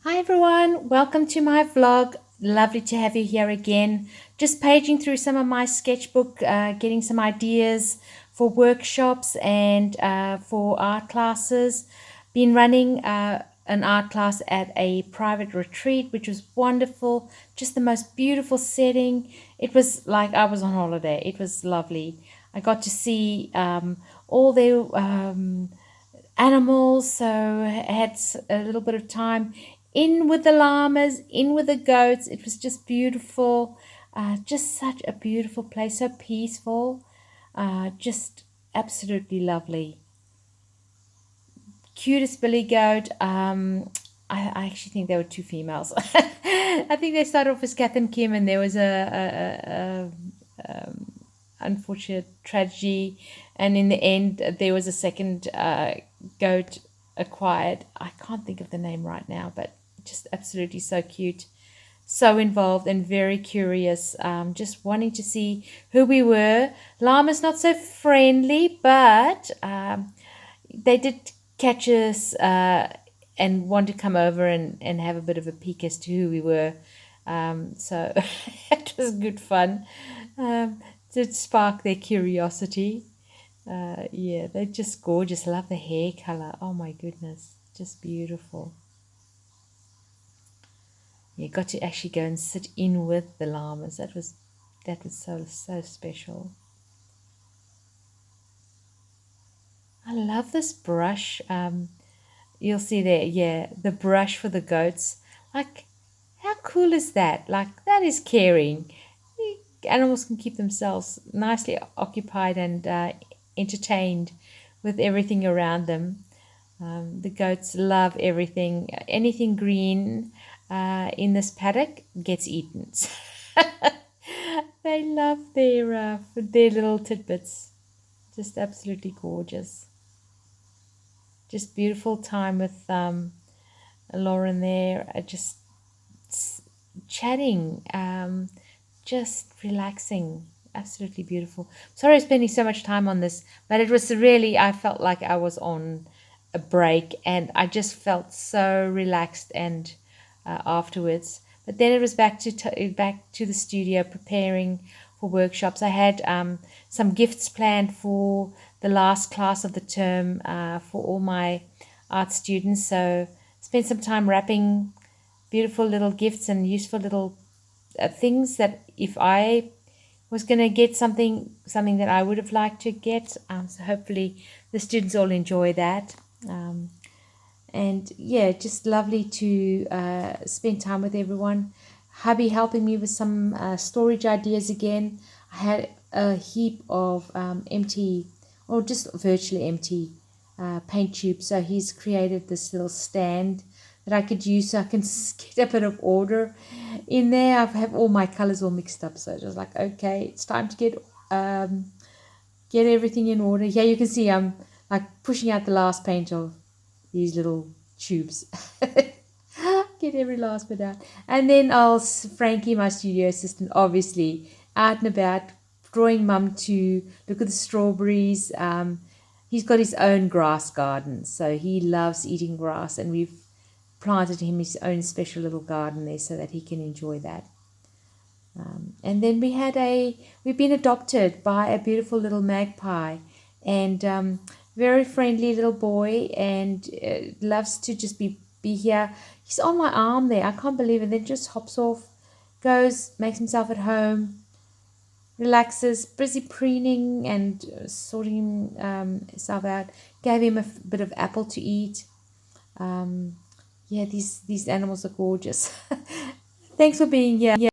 Hi everyone, welcome to my vlog. Lovely to have you here again. Just paging through some of my sketchbook, getting some ideas for workshops and for art classes. Been running an art class at a private retreat, which was wonderful. Just the most beautiful setting. It was like I was on holiday. It was lovely. I got to see all their animals, so I had a little bit of time in with the llamas, in with the goats. It was just beautiful, just such a beautiful place, so peaceful, just absolutely lovely. Cutest billy goat. I actually think there were two females. I think they started off as Kath and Kim, and there was a unfortunate tragedy, and in the end there was a second goat acquired. I can't think of the name right now, but just absolutely so cute, so involved and very curious, just wanting to see who we were. Llama's not so friendly, but they did catch us and want to come over and have a bit of a peek as to who we were. So it was good fun to spark their curiosity. Yeah, they're just gorgeous. I love the hair color. Oh my goodness, just beautiful. You got to actually go and sit in with the llamas. That was so special. I love this brush. You'll see there, yeah, the brush for the goats. Like, how cool is that? Like, that is caring. Animals can keep themselves nicely occupied and entertained with everything around them. The goats love everything. Anything green in this paddock gets eaten. They love their little tidbits. Just absolutely gorgeous. Just beautiful time with Lauren there. Just chatting, just relaxing. Absolutely beautiful. Sorry I'm spending so much time on this, but it was really, I felt like I was on a break and I just felt so relaxed and afterwards. But then it was back to the studio preparing for workshops. I had some gifts planned for the last class of the term for all my art students. So spent some time wrapping beautiful little gifts and useful little things that if I was going to get something that I would have liked to get. So hopefully the students all enjoy that. And yeah, just lovely to spend time with everyone. Hubby helping me with some storage ideas again. I had a heap of empty, or just virtually empty paint tubes. So he's created this little stand that I could use so I can get a bit of order in there. I have all my colors all mixed up. So it was like, okay, it's time to get everything in order. Yeah, you can see I'm like pushing out the last paint of these little tubes. Get every last bit out. And then Frankie, my studio assistant, obviously out and about, drawing mum to look at the strawberries. He's got his own grass garden, so he loves eating grass, and we've planted him his own special little garden there so that he can enjoy that. And then we've been adopted by a beautiful little magpie, and very friendly little boy, and loves to just be here. He's on my arm there. I can't believe it. Then just hops off, goes, makes himself at home, relaxes, busy preening and sorting himself out. Gave him a bit of apple to eat. Yeah, these animals are gorgeous. Thanks for being here.